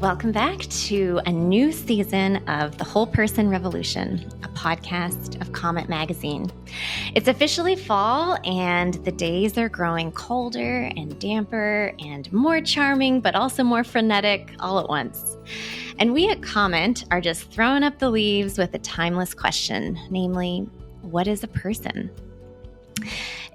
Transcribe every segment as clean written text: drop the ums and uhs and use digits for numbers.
Welcome back to a new season of The Whole Person Revolution, a podcast of Comet Magazine. It's officially fall, and the days are growing colder and damper and more charming, but also more frenetic all at once. And we at Comet are just throwing up the leaves with a timeless question, namely, what is a person?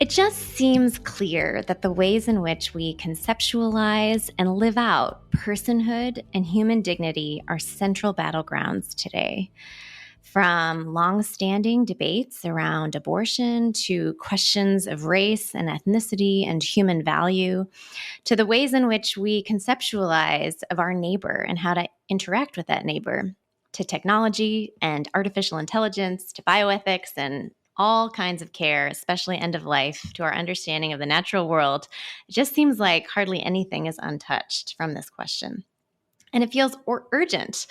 It just seems clear that the ways in which we conceptualize and live out personhood and human dignity are central battlegrounds today. From long-standing debates around abortion to questions of race and ethnicity and human value, to the ways in which we conceptualize of our neighbor and how to interact with that neighbor, to technology and artificial intelligence, to bioethics and all kinds of care, especially end of life, to our understanding of the natural world. It just seems like hardly anything is untouched from this question. And it feels urgent.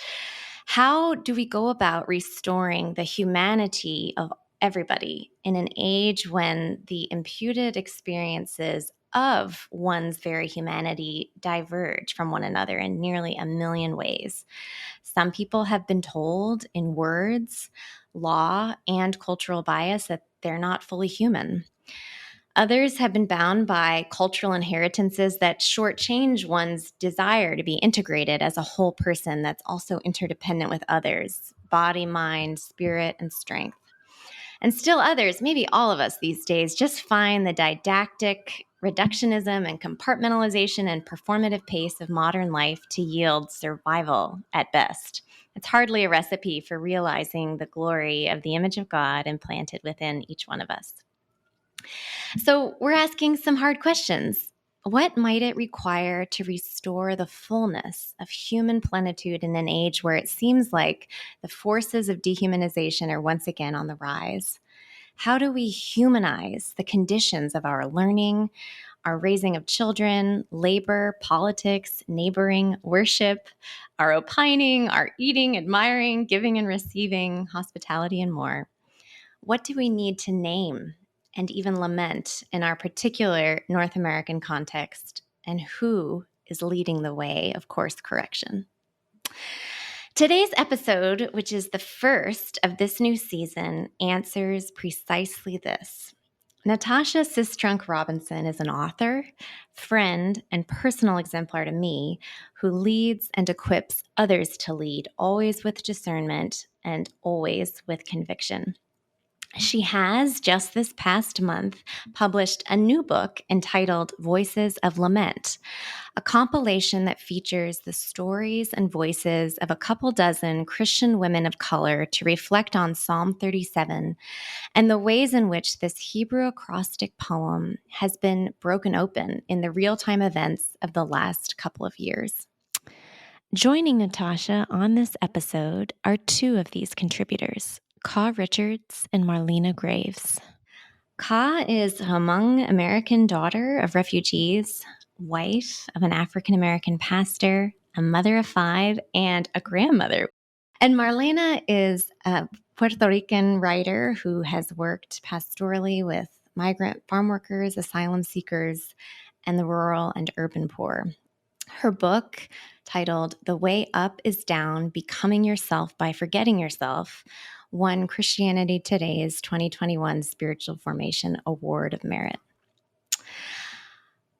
How do we go about restoring the humanity of everybody in an age when the imputed experiences of one's very humanity diverge from one another in nearly a million ways? Some people have been told in words, law, and cultural bias that they're not fully human. Others have been bound by cultural inheritances that shortchange one's desire to be integrated as a whole person that's also interdependent with others, body, mind, spirit, and strength. And still others, maybe all of us these days, just find the didactic reductionism and compartmentalization and performative pace of modern life to yield survival at best. It's hardly a recipe for realizing the glory of the image of God implanted within each one of us. So we're asking some hard questions. What might it require to restore the fullness of human plenitude in an age where it seems like the forces of dehumanization are once again on the rise? How do we humanize the conditions of our learning, our raising of children, labor, politics, neighboring, worship, our opining, our eating, admiring, giving and receiving, hospitality, and more? What do we need to name and even lament in our particular North American context? And who is leading the way of course correction? Today's episode, which is the first of this new season, answers precisely this. Natasha Sistrunk Robinson is an author, friend, and personal exemplar to me who leads and equips others to lead, always with discernment and always with conviction. She has, just this past month, published a new book entitled Voices of Lament, a compilation that features the stories and voices of a couple dozen Christian women of color to reflect on Psalm 37 and the ways in which this Hebrew acrostic poem has been broken open in the real-time events of the last couple of years. Joining Natasha on this episode are two of these contributors, Ka Richards and Marlena Graves. Ka is a Hmong American daughter of refugees, wife of an African American pastor, a mother of 5, and a grandmother. And Marlena is a Puerto Rican writer who has worked pastorally with migrant farm workers, asylum seekers, and the rural and urban poor. Her book, titled The Way Up is Down, Becoming Yourself by Forgetting Yourself, won Christianity Today's 2021 Spiritual Formation Award of Merit.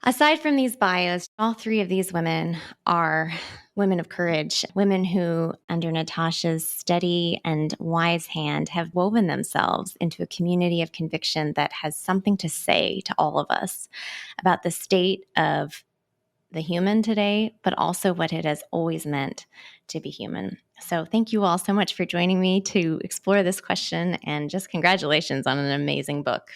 Aside from these bios, all three of these women are women of courage, women who, under Natasha's steady and wise hand, have woven themselves into a community of conviction that has something to say to all of us about the state of the human today, but also what it has always meant to be human. So thank you all so much for joining me to explore this question, and just congratulations on an amazing book.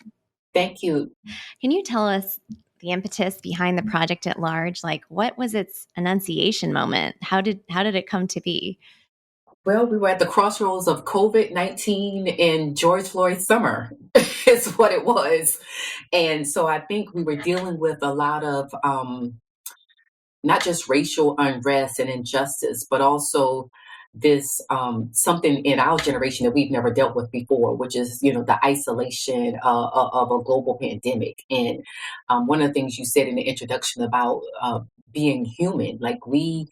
Thank you. Can you tell us the impetus behind the project at large? Like, what was its annunciation moment? How did it come to be? Well, we were at the crossroads of COVID-19 and George Floyd's summer is what it was. And so I think we were dealing with a lot of not just racial unrest and injustice, but also this something in our generation that we've never dealt with before, which is, the isolation of a global pandemic. And one of the things you said in the introduction about being human, like we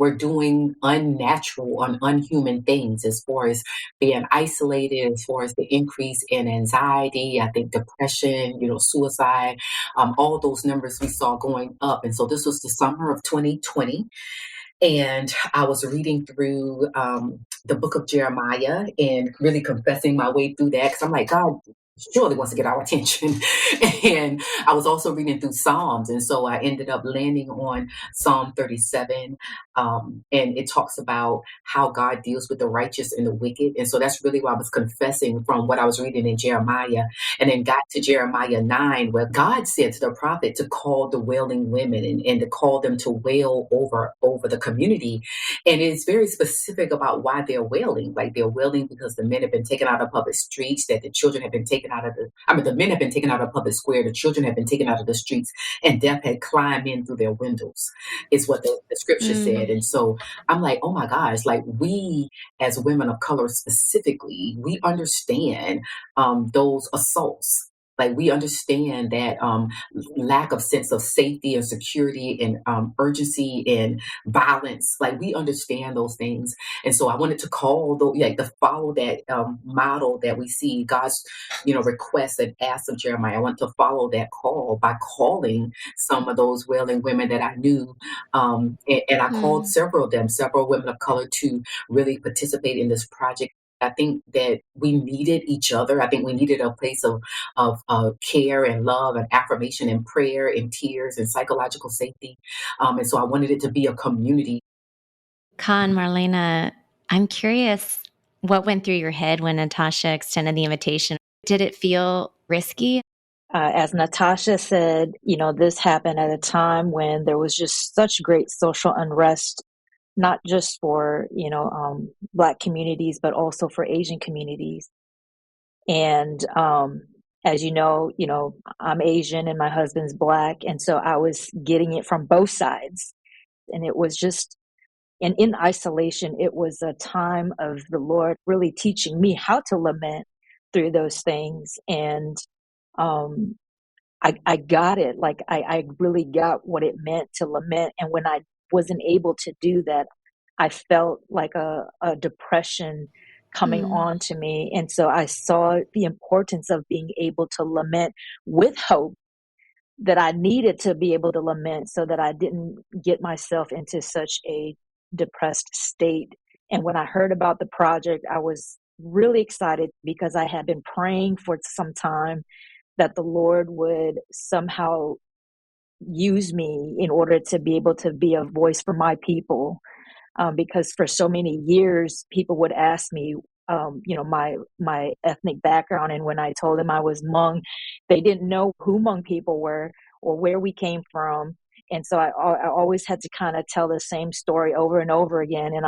were doing unnatural and unhuman things as far as being isolated, as far as the increase in anxiety, I think depression, suicide, all those numbers we saw going up. And so this was the summer of 2020. And I was reading through the book of Jeremiah and really confessing my way through that because I'm like, God surely wants to get our attention. And I was also reading through Psalms. And so I ended up landing on Psalm 37. And it talks about how God deals with the righteous and the wicked. And so that's really what I was confessing from what I was reading in Jeremiah. And then got to Jeremiah 9, where God said to the prophet to call the wailing women and to call them to wail over the community. And it's very specific about why they're wailing. Like they're wailing because the men have been taken out of public streets, that the children have been taken out of the men have been taken out of public square, the children have been taken out of the streets, and death had climbed in through their windows, is what the scripture said. And so I'm like, oh my gosh, like we as women of color specifically, we understand those assaults. Like we understand that lack of sense of safety and security and urgency and violence. Like we understand those things, and so I wanted to to follow that model that we see God's, requests and asks of Jeremiah. I want to follow that call by calling some of those wailing women that I knew, and I called several women of color to really participate in this project. I think that we needed each other. I think we needed a place of care and love and affirmation and prayer and tears and psychological safety. And so I wanted it to be a community. Khan, Marlena, I'm curious what went through your head when Natasha extended the invitation. Did it feel risky? As Natasha said, this happened at a time when there was just such great social unrest, not just for, Black communities, but also for Asian communities. And as you know, I'm Asian and my husband's Black. And so I was getting it from both sides. And it was just, and in isolation, it was a time of the Lord really teaching me how to lament through those things. And I got it. Like I really got what it meant to lament. And when I wasn't able to do that, I felt like a depression coming on to me. And so I saw the importance of being able to lament with hope, that I needed to be able to lament so that I didn't get myself into such a depressed state. And when I heard about the project, I was really excited because I had been praying for some time that the Lord would somehow use me in order to be able to be a voice for my people. Because for so many years, people would ask me, my ethnic background. And when I told them I was Hmong, they didn't know who Hmong people were or where we came from. And so I always had to kind of tell the same story over and over again. And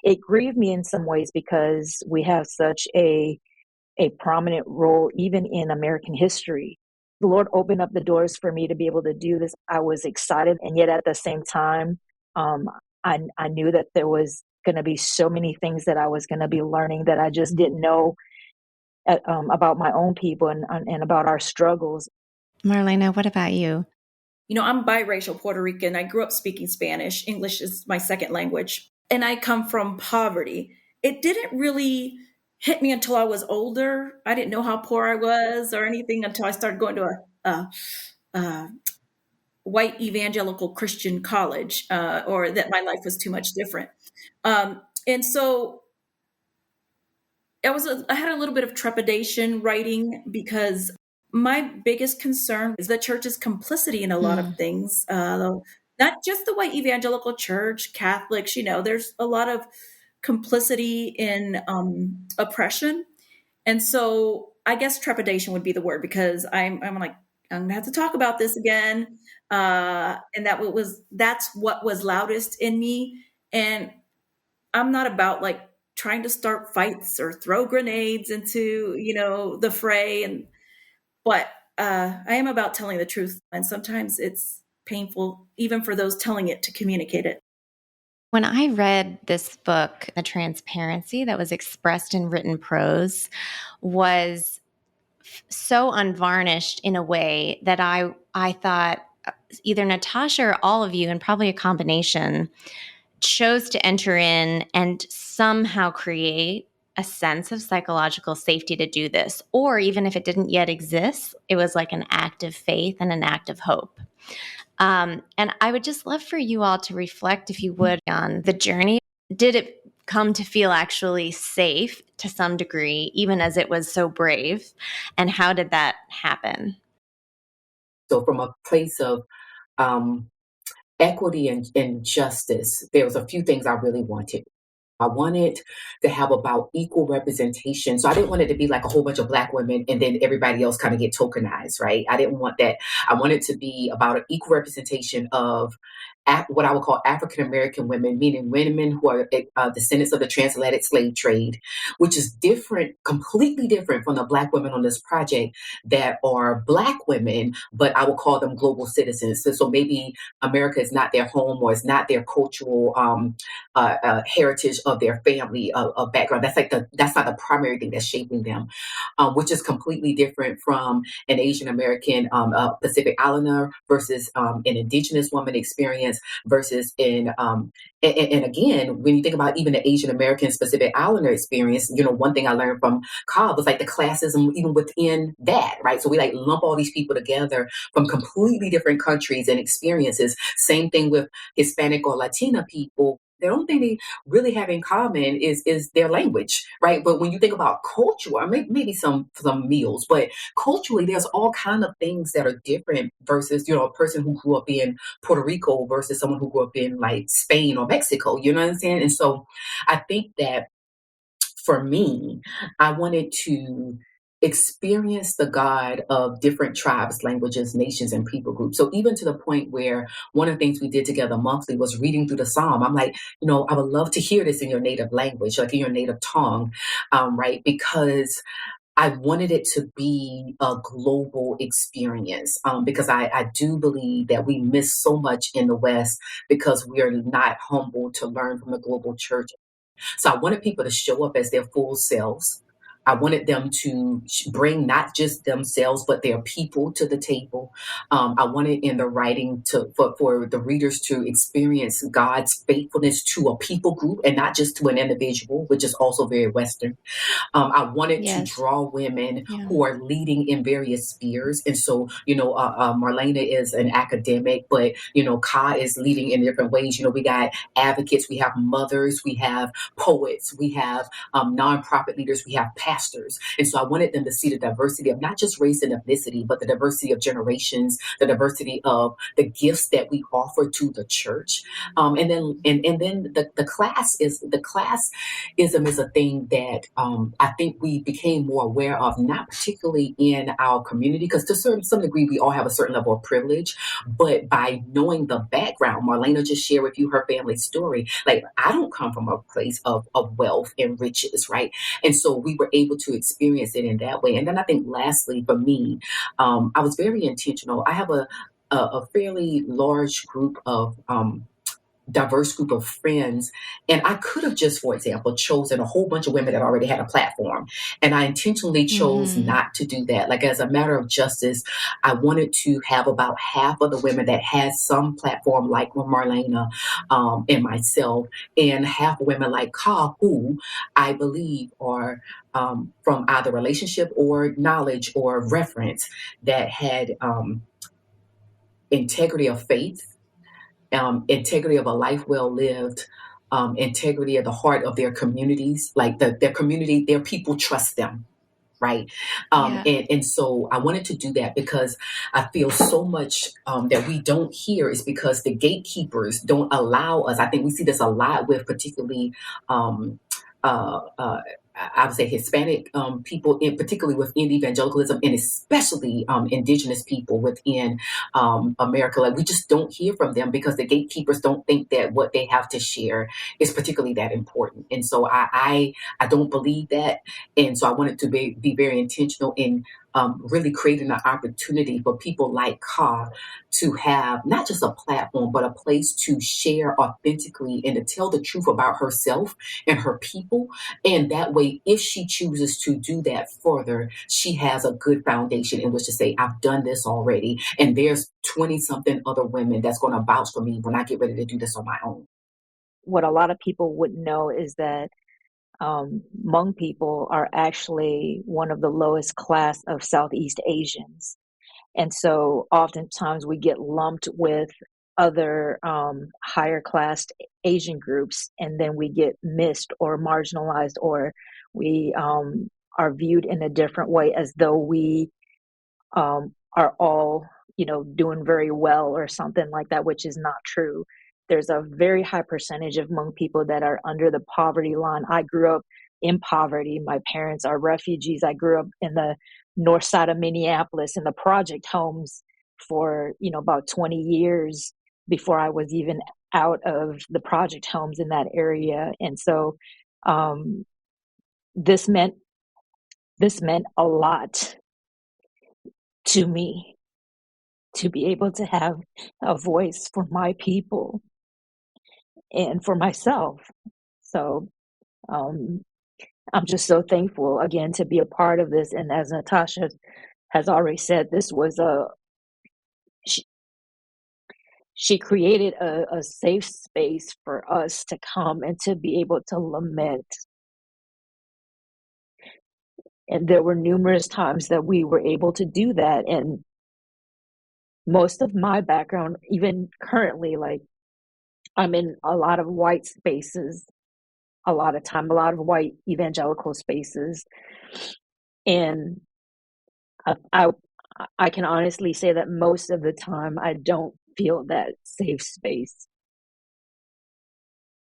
it grieved me in some ways because we have such a prominent role even in American history. The Lord opened up the doors for me to be able to do this. I was excited. And yet at the same time, I knew that there was going to be so many things that I was going to be learning that I just didn't know about my own people and about our struggles. Marlena, what about you? I'm biracial Puerto Rican. I grew up speaking Spanish. English is my second language. And I come from poverty. It didn't really hit me until I was older. I didn't know how poor I was or anything until I started going to a white evangelical Christian college, or that my life was too much different. And so I had a little bit of trepidation writing because my biggest concern is the church's complicity in a lot of things. Not just the white evangelical church, Catholics, there's a lot of complicity in oppression. And so I guess trepidation would be the word, because I'm like, I'm gonna have to talk about this again. And that's what was loudest in me. And I'm not about like trying to start fights or throw grenades into, the fray. But I am about telling the truth. And sometimes it's painful, even for those telling it, to communicate it. When I read this book, the transparency that was expressed in written prose was so unvarnished in a way that I thought either Natasha or all of you, and probably a combination, chose to enter in and somehow create a sense of psychological safety to do this. Or even if it didn't yet exist, it was like an act of faith and an act of hope. And I would just love for you all to reflect, if you would, on the journey. Did it come to feel actually safe to some degree, even as it was so brave? And how did that happen? So from a place of equity and justice, there was a few things I really wanted. I wanted to have about equal representation. So I didn't want it to be like a whole bunch of Black women and then everybody else kind of get tokenized, right? I didn't want that. I wanted to be about an equal representation of what I would call African American women, meaning women who are descendants of the transatlantic slave trade, which is different, completely different from the Black women on this project that are Black women, but I would call them global citizens. So maybe America is not their home or is not their cultural heritage of their family of background. That's not the primary thing that's shaping them, which is completely different from an Asian American Pacific Islander versus an Indigenous woman experience versus and again, when you think about even the Asian American Pacific Islander experience, one thing I learned from Cobb was like the classism even within that, right? So we like lump all these people together from completely different countries and experiences. Same thing with Hispanic or Latina people. The only thing they really have in common is their language, right? But when you think about culture, maybe some meals, but culturally, there's all kind of things that are different versus, a person who grew up in Puerto Rico versus someone who grew up in like Spain or Mexico, you know what I'm saying? And so I think that for me, I wanted to experience the God of different tribes, languages, nations, and people groups. So even to the point where one of the things we did together monthly was reading through the Psalm. I'm like, I would love to hear this in your native language, like in your native tongue, right? Because I wanted it to be a global experience because I do believe that we miss so much in the West because we are not humble to learn from the global church. So I wanted people to show up as their full selves. I wanted them to bring not just themselves, but their people to the table. I wanted in the writing for the readers to experience God's faithfulness to a people group and not just to an individual, which is also very Western. I wanted to draw women who are leading in various spheres. And so, Marlena is an academic, but, Ka is leading in different ways. We got advocates, we have mothers, we have poets, we have nonprofit leaders, we have pastors. And so I wanted them to see the diversity of not just race and ethnicity, but the diversity of generations, the diversity of the gifts that we offer to the church. And then the classism is a thing that I think we became more aware of, not particularly in our community, because to some degree, we all have a certain level of privilege, but by knowing the background, Marlena just shared with you her family story. Like, I don't come from a place of wealth and riches, right? And so we were able to experience it in that way. And then I think lastly, for me, I was very intentional. I have a fairly large group of diverse group of friends. And I could have just, for example, chosen a whole bunch of women that already had a platform. And I intentionally chose not to do that. Like, as a matter of justice, I wanted to have about half of the women that had some platform, like Marlena and myself, and half women like Ka, who I believe are from either relationship or knowledge or reference that had integrity of faith, integrity of a life well lived, integrity of the heart of their communities, like their community, their people trust them. Right. And so I wanted to do that because I feel so much that we don't hear is because the gatekeepers don't allow us. I think we see this a lot with particularly I would say Hispanic people, particularly within evangelicalism, and especially indigenous people within America. Like, we just don't hear from them because the gatekeepers don't think that what they have to share is particularly that important. And so I don't believe that. And so I wanted to be very intentional in really creating an opportunity for people like Ka to have not just a platform, but a place to share authentically and to tell the truth about herself and her people. And that way, if she chooses to do that further, she has a good foundation in which to say, I've done this already. And there's 20 something other women that's going to vouch for me when I get ready to do this on my own. what a lot of people wouldn't know is that Hmong people are actually one of the lowest class of Southeast Asians. And so oftentimes we get lumped with other higher class Asian groups, and then we get missed or marginalized, or we are viewed in a different way, as though we are all, doing very well or something like that, which is not true. There's a very high percentage of Hmong people that are under the poverty line. I grew up in poverty. My parents are refugees. I grew up in the north side of Minneapolis in the project homes for, about 20 years before I was even out of the project homes in that area. And so this meant a lot to me, to be able to have a voice for my people and for myself. So I'm just so thankful again to be a part of this. And as Natasha has already said, this was she created a safe space for us to come and to be able to lament. And there were numerous times that we were able to do that. And most of my background, even currently, like, I'm in a lot of white spaces, a lot of white evangelical spaces. And I can honestly say that most of the time I don't feel that safe space,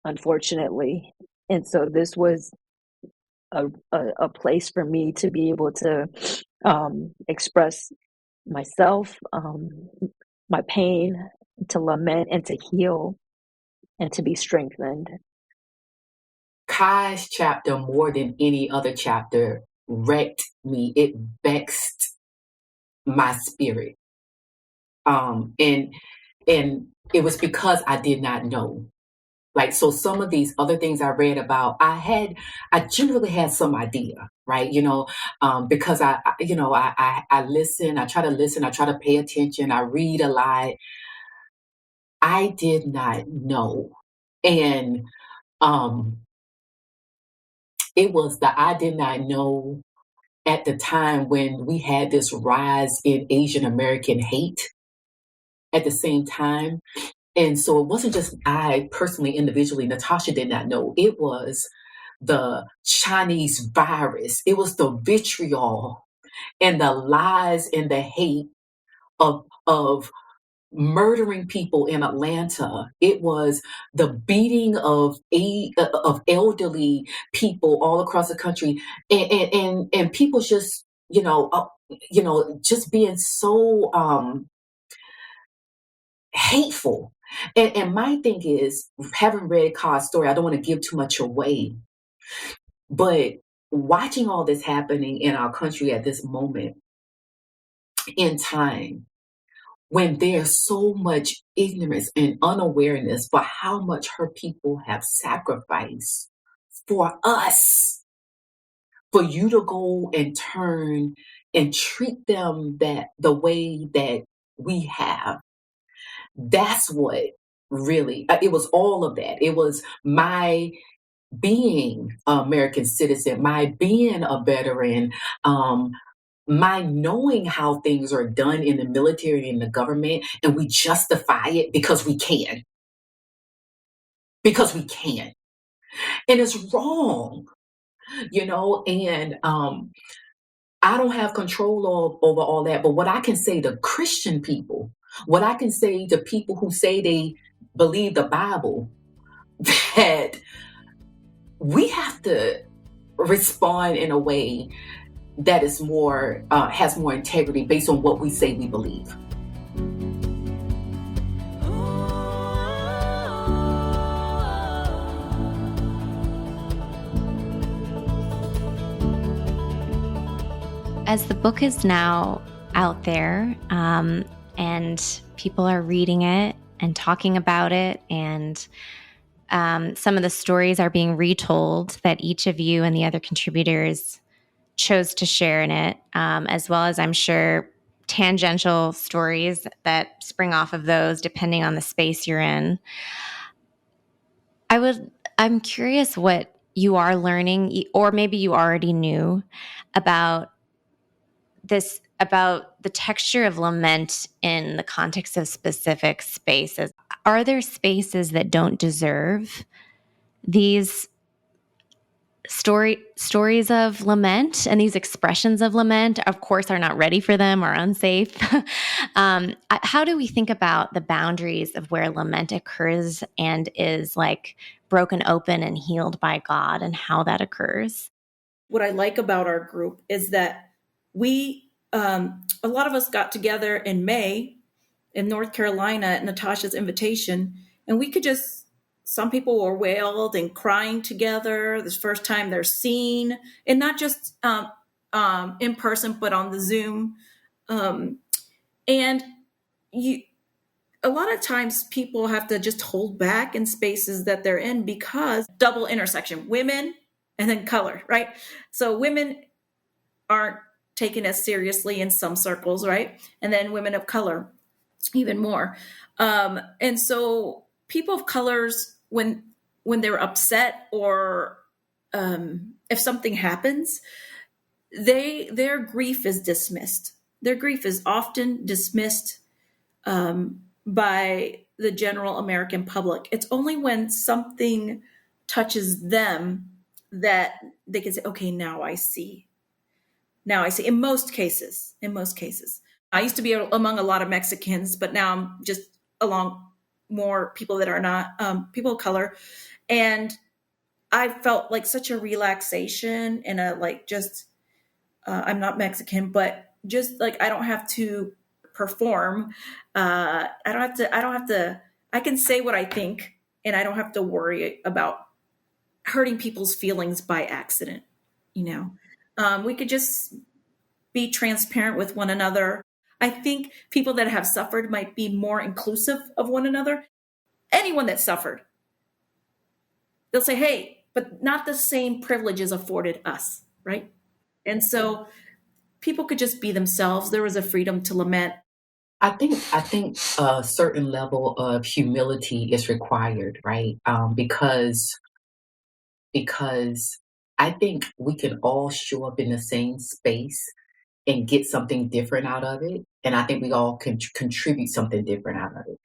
unfortunately. And so this was a place for me to be able to express myself, my pain, to lament and to heal and to be strengthened. Kai's chapter, more than any other chapter, wrecked me. It vexed my spirit. And it was because I did not know. Like, so some of these other things I read about, I generally had some idea, right? Because I listen, I try to listen, I try to pay attention, I read a lot. I did not know. And it was the I did not know at the time when we had this rise in Asian American hate at the same time. And so it wasn't just I personally, individually, Natasha did not know. It was the Chinese virus. It was the vitriol and the lies and the hate of murdering people in Atlanta. It was the beating of elderly people all across the country, and people just just being so hateful. And my thing is, having read Kai's story, I don't want to give too much away, but watching all this happening in our country at this moment in time, when there's so much ignorance and unawareness for how much her people have sacrificed for us, for you to go and turn and treat them the way that we have. That's what really, it was all of that. It was my being an American citizen, my being a veteran, my knowing how things are done in the military and the government, and we justify it because we can. Because we can. And it's wrong, and I don't have control over all that. But what I can say to Christian people, what I can say to people who say they believe the Bible, that we have to respond in a way that is more, has more integrity based on what we say we believe. As the book is now out there, and people are reading it and talking about it, and some of the stories are being retold that each of you and the other contributors chose to share in it, as well as, I'm sure, tangential stories that spring off of those depending on the space you're in. I'm curious what you are learning, or maybe you already knew about about the texture of lament in the context of specific spaces. Are there spaces that don't deserve these stories of lament, and these expressions of lament, of course, are not ready for them or unsafe? How do we think about the boundaries of where lament occurs and is like broken open and healed by God, and how that occurs? What I like about our group is that a lot of us got together in May in North Carolina at Natasha's invitation, and we could just, some people were wailed and crying together. This first time they're seen, and not just in person, but on the Zoom. And you, a lot of times people have to just hold back in spaces that they're in because double intersection, women and then color, right? So women aren't taken as seriously in some circles, right? And then women of color even more. And so people of colors, when they're upset or if something happens, their grief is dismissed. Their grief is often dismissed by the general American public. It's only when something touches them that they can say, okay, now I see. Now I see. In most cases, I used to be among a lot of Mexicans, but now I'm just along more people that are not people of color. And I felt like such a relaxation and a like just, I'm not Mexican, but just like I don't have to perform. I don't have to, I can say what I think and I don't have to worry about hurting people's feelings by accident. We could just be transparent with one another. I think people that have suffered might be more inclusive of one another. Anyone that suffered, they'll say, hey, but not the same privileges afforded us, right? And so people could just be themselves. There was a freedom to lament. I think a certain level of humility is required, right? Because I think we can all show up in the same space and get something different out of it. And I think we all can contribute something different out of it.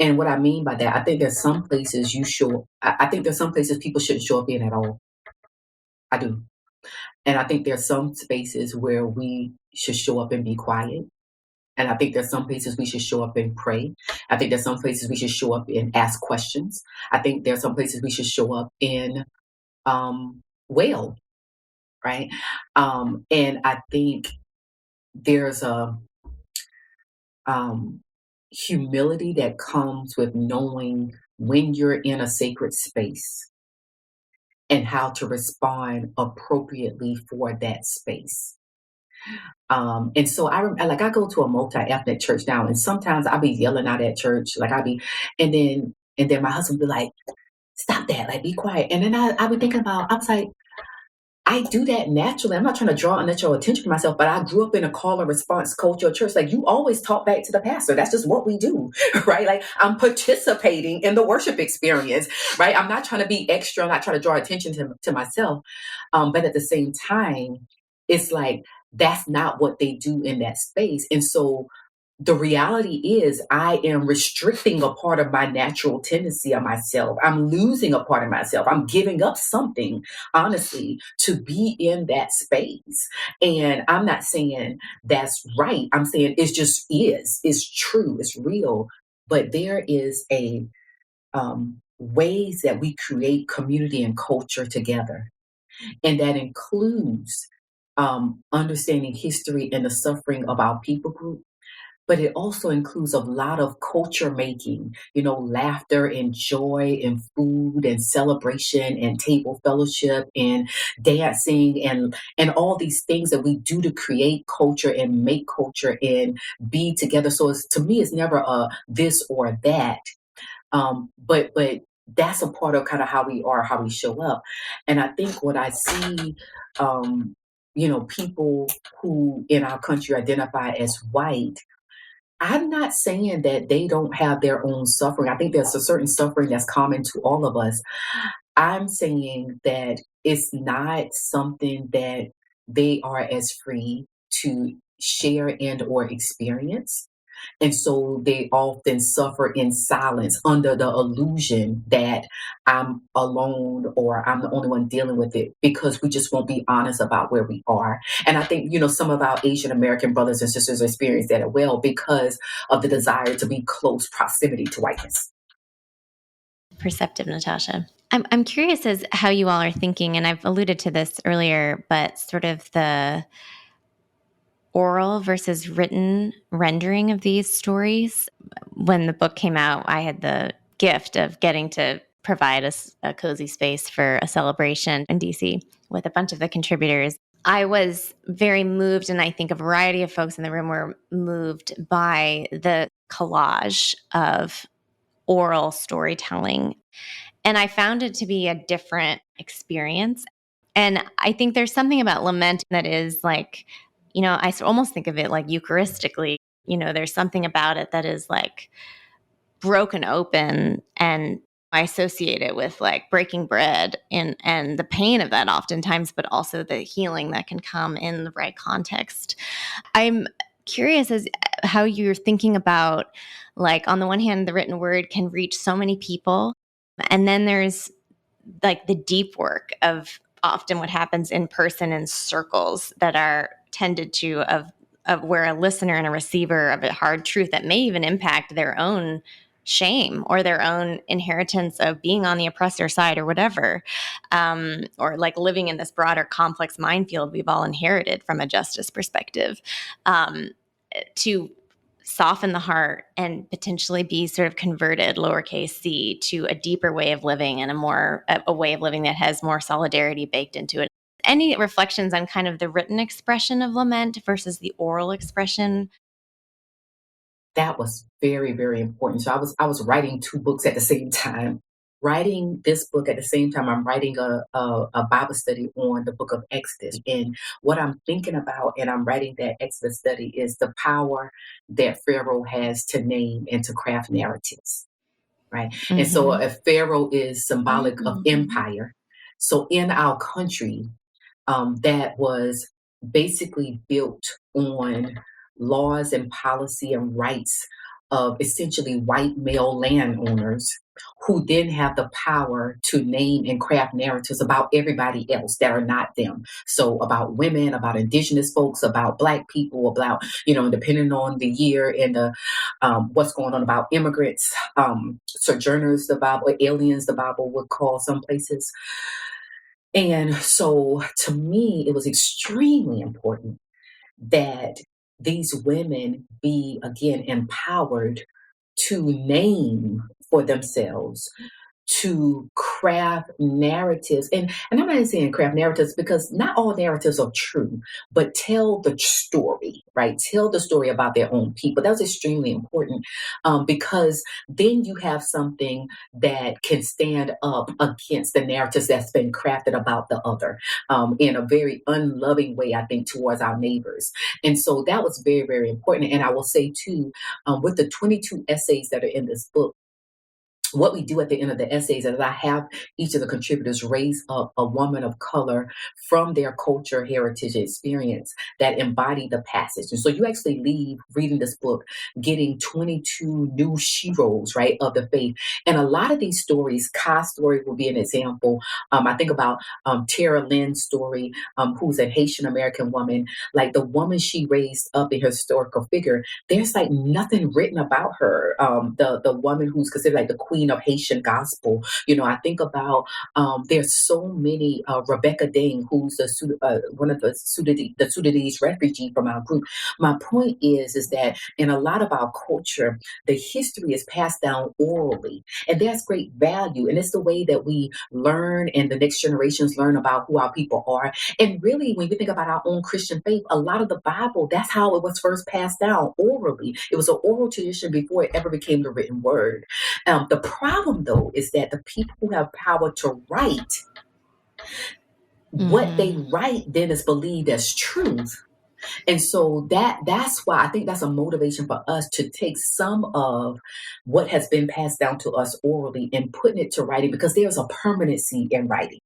And what I mean by that, I think there's some places I think there's some places people shouldn't show up in at all. I do. And I think there's some spaces where we should show up and be quiet. And I think there's some places we should show up and pray. I think there's some places we should show up and ask questions. I think there's some places we should show up and wail, right? And I think there's a humility that comes with knowing when you're in a sacred space and how to respond appropriately for that space. And so I go to a multi-ethnic church now, and sometimes I'll be yelling out at church, and then my husband be like, "Stop that! Like, be quiet." And then I be thinking about, I was like, I do that naturally. I'm not trying to draw unnatural attention to myself, but I grew up in a call and response culture church. Like, you always talk back to the pastor. That's just what we do, right? Like, I'm participating in the worship experience, right? I'm not trying to be extra. I'm not trying to draw attention to myself. But at the same time, it's like, that's not what they do in that space. And so the reality is I am restricting a part of my natural tendency of myself. I'm losing a part of myself. I'm giving up something, honestly, to be in that space. And I'm not saying that's right. I'm saying it just is. It's true. It's real. But there is a ways that we create community and culture together. And that includes understanding history and the suffering of our people group, but it also includes a lot of culture making, laughter and joy and food and celebration and table fellowship and dancing and all these things that we do to create culture and make culture and be together. So to me, it's never a this or that. But that's a part of kind of how we are, how we show up. And I think what I see, people who in our country identify as white, I'm not saying that they don't have their own suffering. I think there's a certain suffering that's common to all of us. I'm saying that it's not something that they are as free to share and or experience. And so they often suffer in silence under the illusion that I'm alone or I'm the only one dealing with it, because we just won't be honest about where we are. And I think, some of our Asian American brothers and sisters experience that as well because of the desire to be close proximity to whiteness. Perceptive, Natasha. I'm curious as how you all are thinking, and I've alluded to this earlier, but sort of the oral versus written rendering of these stories. When the book came out, I had the gift of getting to provide a cozy space for a celebration in DC with a bunch of the contributors. I was very moved, and I think a variety of folks in the room were moved by the collage of oral storytelling. And I found it to be a different experience. And I think there's something about lament that is like, I almost think of it like Eucharistically. There's something about it that is like broken open, and I associate it with like breaking bread and the pain of that oftentimes, but also the healing that can come in the right context. I'm curious as how you're thinking about, like, on the one hand, the written word can reach so many people. And then there's like the deep work of often what happens in person in circles that are tended to of where a listener and a receiver of a hard truth that may even impact their own shame or their own inheritance of being on the oppressor side or whatever, or like living in this broader complex minefield we've all inherited from a justice perspective, to soften the heart and potentially be sort of converted, lowercase c, to a deeper way of living and a way of living that has more solidarity baked into it. Any reflections on kind of the written expression of lament versus the oral expression? That was very, very important. So I was writing two books at the same time. Writing this book at the same time, I'm writing a Bible study on the book of Exodus. And what I'm thinking about, and I'm writing that Exodus study, is the power that Pharaoh has to name and to craft narratives, right? Mm-hmm. And so a Pharaoh is symbolic of empire. So in our country, that was basically built on laws and policy and rights of essentially white male landowners who then have the power to name and craft narratives about everybody else that are not them. So about women, about indigenous folks, about Black people, about, depending on the year and the what's going on, about immigrants, sojourners, the Bible, aliens, the Bible would call some places. And so to me, it was extremely important that these women be, again, empowered to name for themselves, to craft narratives. And I'm not even saying craft narratives because not all narratives are true, but tell the story, right? Tell the story about their own people. That's extremely important, because then you have something that can stand up against the narratives that's been crafted about the other, in a very unloving way, I think, towards our neighbors. And so that was very, very important. And I will say too, with the 22 essays that are in this book, what we do at the end of the essays is I have each of the contributors raise up a woman of color from their culture, heritage, experience that embody the passage. And so you actually leave reading this book getting 22 new sheroes, right, of the faith. And a lot of these stories, Kai's story will be an example. I think about Tara Lynn's story, who's a Haitian American woman. Like the woman she raised up in her historical figure, there's like nothing written about her. The woman who's considered like the queen of Haitian gospel. I think about there's so many, Rebecca Ding, who's one of the Sudanese refugee from our group. My point is that in a lot of our culture, the history is passed down orally, and that's great value. And it's the way that we learn and the next generations learn about who our people are. And really, when you think about our own Christian faith, a lot of the Bible, that's how it was first passed down orally. It was an oral tradition before it ever became the written word. The problem, though, is that the people who have power to write, what they write then is believed as truth. And so that's why I think that's a motivation for us to take some of what has been passed down to us orally and putting it to writing, because there's a permanency in writing.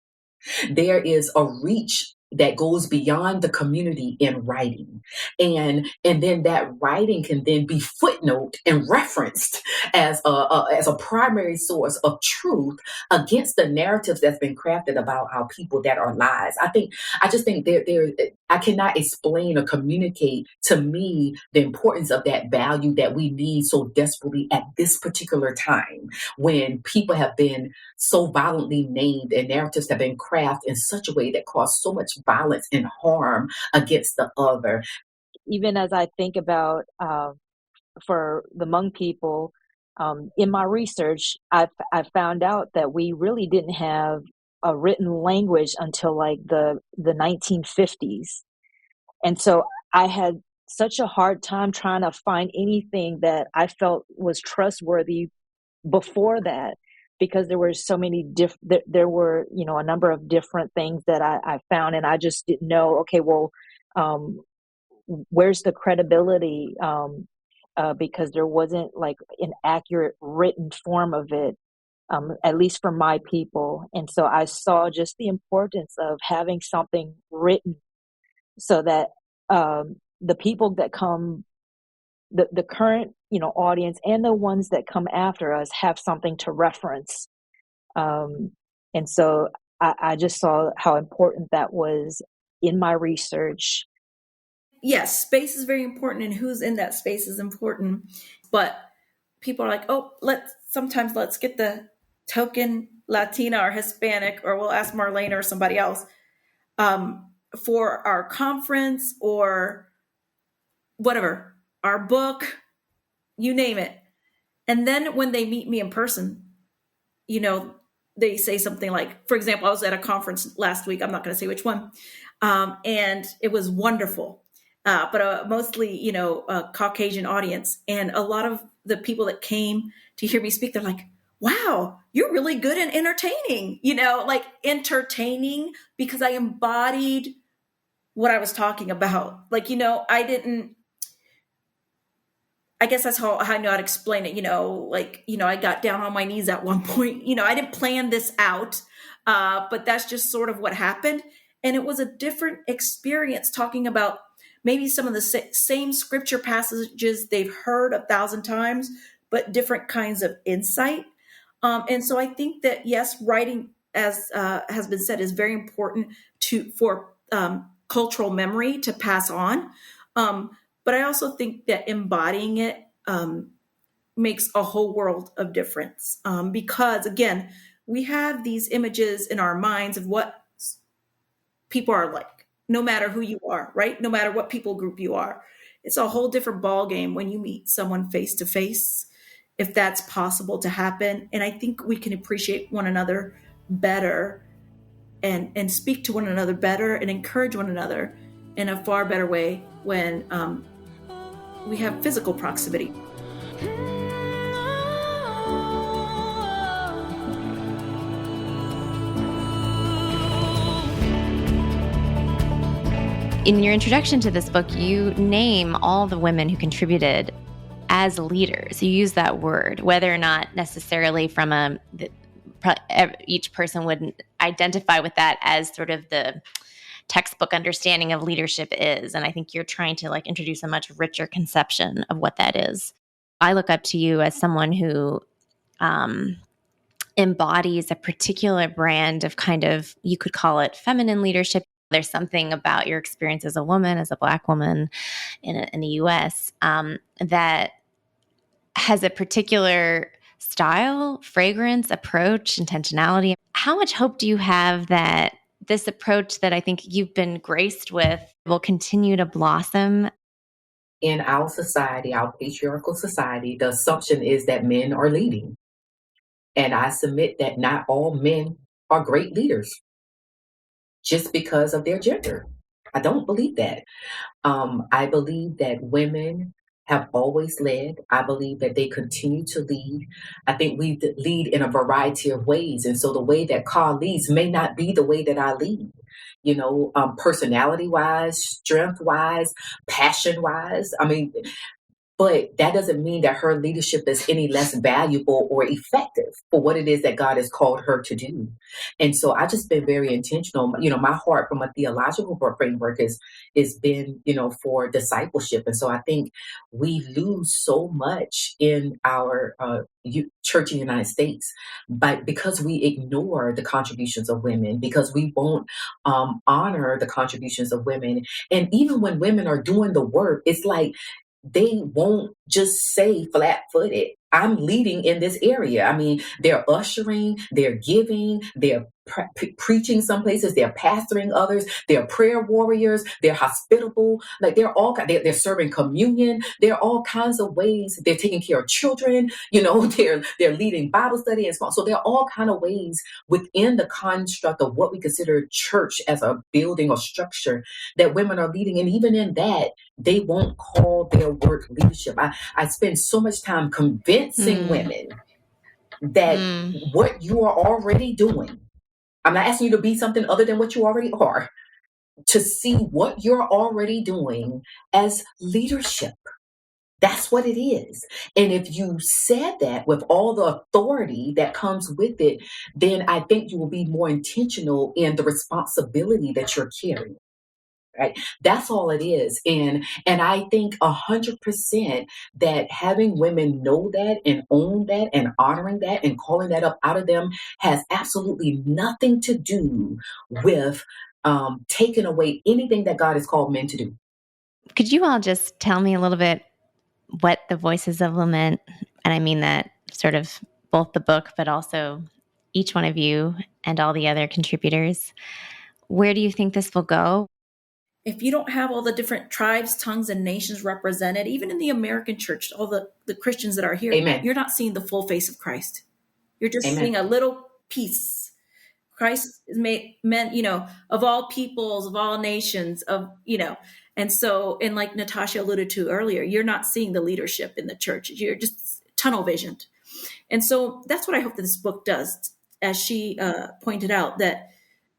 There is a reach that goes beyond the community in writing, and then that writing can then be footnote and referenced as a primary source of truth against the narratives that's been crafted about our people that are lies. I just think there I cannot explain or communicate to me the importance of that value that we need so desperately at this particular time, when people have been so violently named and narratives have been crafted in such a way that cause so much violence and harm against the other. Even as I think about for the Hmong people, in my research, I found out that we really didn't have a written language until like the 1950s. And so I had such a hard time trying to find anything that I felt was trustworthy before that, because there were so many there were, a number of different things that I found, and I just didn't know, okay, well, where's the credibility? Because there wasn't like an accurate written form of it, at least for my people. And so I saw just the importance of having something written so that the people that come, the current, audience and the ones that come after us have something to reference. And so I just saw how important that was in my research. Yes, space is very important, and who's in that space is important. But people are like, oh, let's get the token Latina or Hispanic, or we'll ask Marlena or somebody else for our conference or whatever, our book, you name it. And then when they meet me in person, they say something like, for example, I was at a conference last week. I'm not going to say which one. And it was wonderful. But mostly, a Caucasian audience. And a lot of the people that came to hear me speak, they're like, wow, you're really good at entertaining, like entertaining, because I embodied what I was talking about. Like, I guess that's how I know how to explain it, I got down on my knees at one point, I didn't plan this out, but that's just sort of what happened. And it was a different experience talking about maybe some of the same scripture passages they've heard 1,000 times, but different kinds of insight. And so I think that, yes, writing, as has been said, is very important for cultural memory to pass on. But I also think that embodying it makes a whole world of difference, because, again, we have these images in our minds of what people are like, no matter who you are, right? No matter what people group you are. It's a whole different ballgame when you meet someone face to face, if that's possible to happen. And I think we can appreciate one another better and speak to one another better and encourage one another in a far better way when we have physical proximity. In your introduction to this book, you name all the women who contributed as leaders. You use that word, whether or not necessarily from each person would identify with that as sort of the textbook understanding of leadership is. And I think you're trying to introduce a much richer conception of what that is. I look up to you as someone who embodies a particular brand of kind of, you could call it feminine leadership. There's something about your experience as a woman, as a Black woman in the U.S. That has a particular style, fragrance, approach, intentionality. How much hope do you have that this approach that I think you've been graced with will continue to blossom? In our society, our patriarchal society, the assumption is that men are leading. And I submit that not all men are great leaders just because of their gender. I don't believe that. I believe that women have always led. I believe that they continue to lead. I think we lead in a variety of ways. And so the way that Carl leads may not be the way that I lead. personality wise, strength wise, passion wise. I mean, but that doesn't mean that her leadership is any less valuable or effective for what it is that God has called her to do. And so I just been very intentional. My heart from a theological framework is been, for discipleship. And so I think we lose so much in our church in the United States, but because we ignore the contributions of women, because we won't honor the contributions of women. And even when women are doing the work, it's like they won't just say flat footed, I'm leading in this area. I mean, they're ushering, they're giving, they're preaching some places, they're pastoring others, they're prayer warriors, they're hospitable, like they're serving communion. There are all kinds of ways. They're taking care of children, they're leading Bible study and so on. So there are all kinds of ways within the construct of what we consider church as a building or structure that women are leading. And even in that, they won't call their work leadership. I spend so much time convincing women that what you are already doing, I'm not asking you to be something other than what you already are, to see what you're already doing as leadership. That's what it is. And if you said that with all the authority that comes with it, then I think you will be more intentional in the responsibility that you're carrying. Right? That's all it is. And I think 100% that having women know that and own that and honoring that and calling that up out of them has absolutely nothing to do with taking away anything that God has called men to do. Could you all just tell me a little bit what the Voices of Lament, and I mean that sort of both the book, but also each one of you and all the other contributors, where do you think this will go? If you don't have all the different tribes, tongues, and nations represented, even in the American church, all the Christians that are here, Amen. You're not seeing the full face of Christ. You're just Amen. seeing a little piece. Christ is meant, of all peoples, of all nations, and so, and like Natasha alluded to earlier, you're not seeing the leadership in the church. You're just tunnel visioned. And so that's what I hope that this book does, as she pointed out, that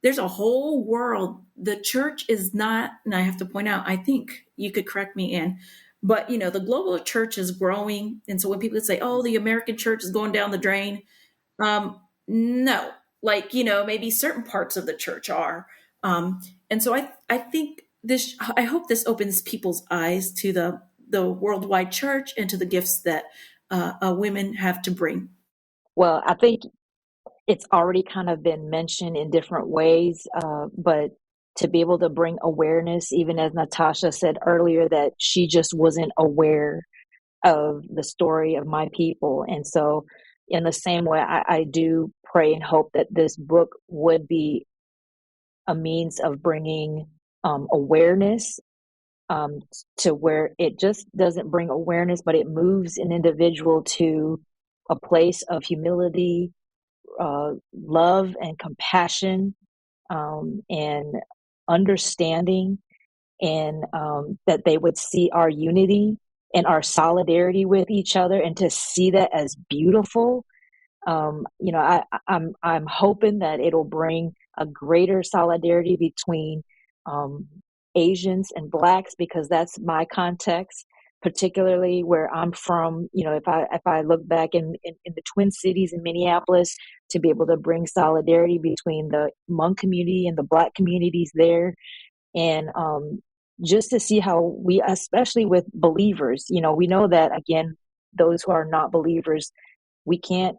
there's a whole world. The church is not, and I have to point out, I think you could correct me, Ann, but the global church is growing. And so when people say, oh, the American church is going down the drain, no, maybe certain parts of the church are. And so I think I hope this opens people's eyes to the worldwide church and to the gifts that women have to bring. Well, I think it's already kind of been mentioned in different ways, but to be able to bring awareness, even as Natasha said earlier, that she just wasn't aware of the story of my people. And so in the same way, I do pray and hope that this book would be a means of bringing awareness to where it just doesn't bring awareness, but it moves an individual to a place of humility, love and compassion, and understanding, and that they would see our unity and our solidarity with each other, and to see that as beautiful. I'm hoping that it'll bring a greater solidarity between Asians and Blacks, because that's my context, particularly where I'm from. If I look back in the Twin Cities in Minneapolis, to be able to bring solidarity between the Hmong community and the Black communities there, and just to see how we, especially with believers, we know that, again, those who are not believers, we can't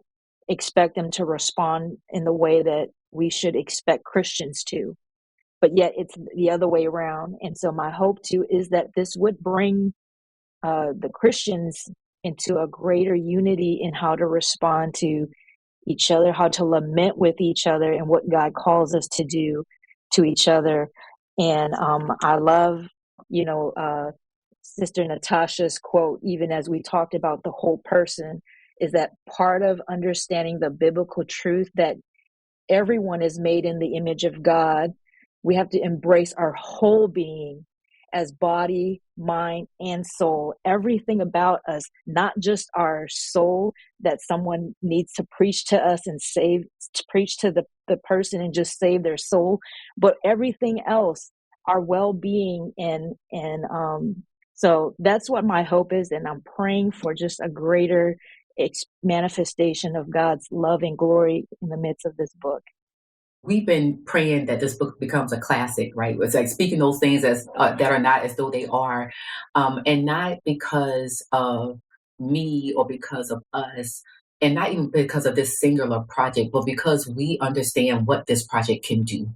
expect them to respond in the way that we should expect Christians to. But yet it's the other way around. And so my hope too is that this would bring the Christians into a greater unity in how to respond to each other, how to lament with each other, and what God calls us to do to each other. And I love, Sister Natasha's quote, even as we talked about the whole person, is that part of understanding the biblical truth that everyone is made in the image of God, we have to embrace our whole being as body, mind, and soul. Everything about us, not just our soul that someone needs to preach to us and preach to the the person and just save their soul, but everything else, our well-being, and so that's what my hope is. And I'm praying for just a greater manifestation of God's love and glory in the midst of this book. We've been praying that this book becomes a classic, right? It's like speaking those things as that are not as though they are, and not because of me or because of us, and not even because of this singular project, but because we understand what this project can do.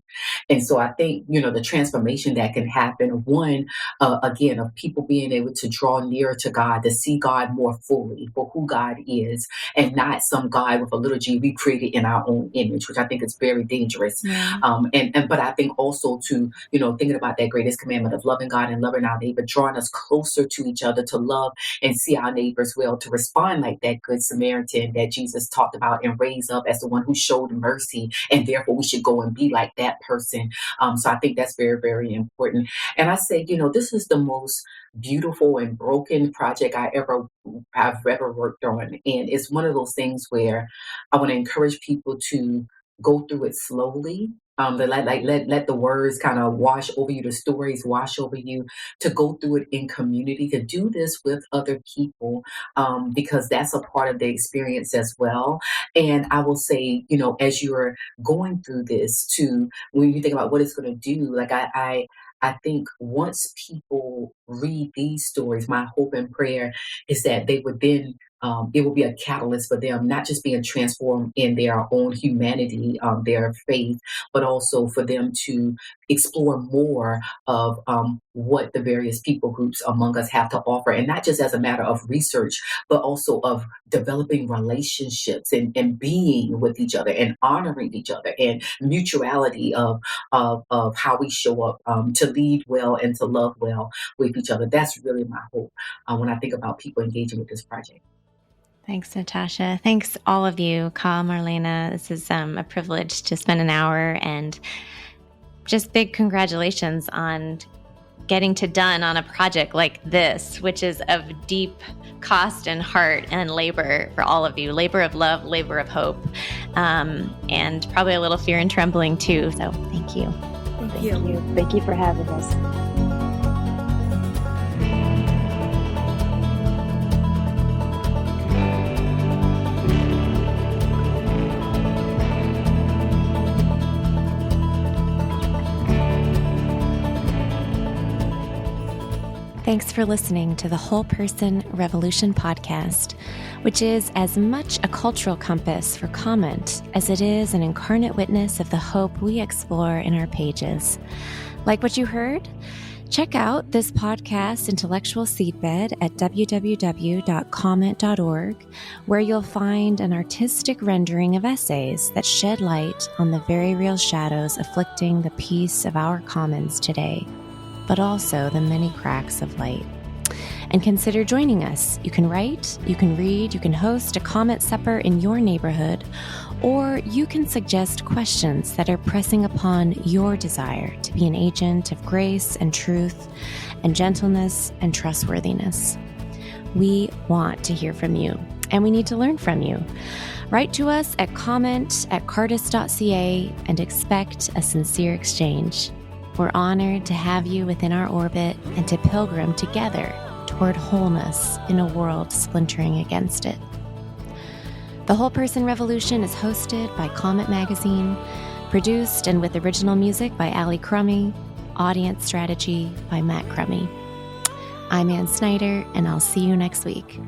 And so I think, the transformation that can happen, one, again, of people being able to draw nearer to God, to see God more fully for who God is, and not some God with a little g we created in our own image, which I think is very dangerous. Yeah. But I think also to, thinking about that greatest commandment of loving God and loving our neighbor, drawing us closer to each other, to love and see our neighbors well, to respond like that good Samaritan that Jesus talked about and raised up as the one who showed mercy, and therefore we should go and be like that person. So I think that's very, very important. And I say, this is the most beautiful and broken project I've ever worked on, and it's one of those things where I want to encourage people to go through it slowly. Let the words kind of wash over you, the stories wash over you, to go through it in community, to do this with other people, because that's a part of the experience as well. And I will say, as you're going through this, when you think about what it's going to do, like I think once people read these stories, my hope and prayer is that they would then it will be a catalyst for them, not just being transformed in their own humanity, their faith, but also for them to explore more of what the various people groups among us have to offer. And not just as a matter of research, but also of developing relationships and being with each other and honoring each other, and mutuality of how we show up to lead well and to love well with each other. That's really my hope when I think about people engaging with this project. Thanks, Natasha. Thanks, all of you. Ka, Marlena, this is a privilege to spend an hour, and just big congratulations on getting done on a project like this, which is of deep cost and heart and labor for all of you. Labor of love, labor of hope, and probably a little fear and trembling too. So thank you. Thank you. Thank you for having us. Thanks for listening to the Whole Person Revolution podcast, which is as much a cultural compass for comment as it is an incarnate witness of the hope we explore in our pages. Like what you heard? Check out this podcast's intellectual seedbed at www.comment.org, where you'll find an artistic rendering of essays that shed light on the very real shadows afflicting the peace of our commons today, but also the many cracks of light. And consider joining us. You can write, you can read, you can host a comment supper in your neighborhood, or you can suggest questions that are pressing upon your desire to be an agent of grace and truth and gentleness and trustworthiness. We want to hear from you, and we need to learn from you. Write to us at comment@cardis.ca and expect a sincere exchange. We're honored to have you within our orbit and to pilgrim together toward wholeness in a world splintering against it. The Whole Person Revolution is hosted by Comment Magazine, produced and with original music by Ali Crummy, audience strategy by Matt Crummy. I'm Ann Snyder, and I'll see you next week.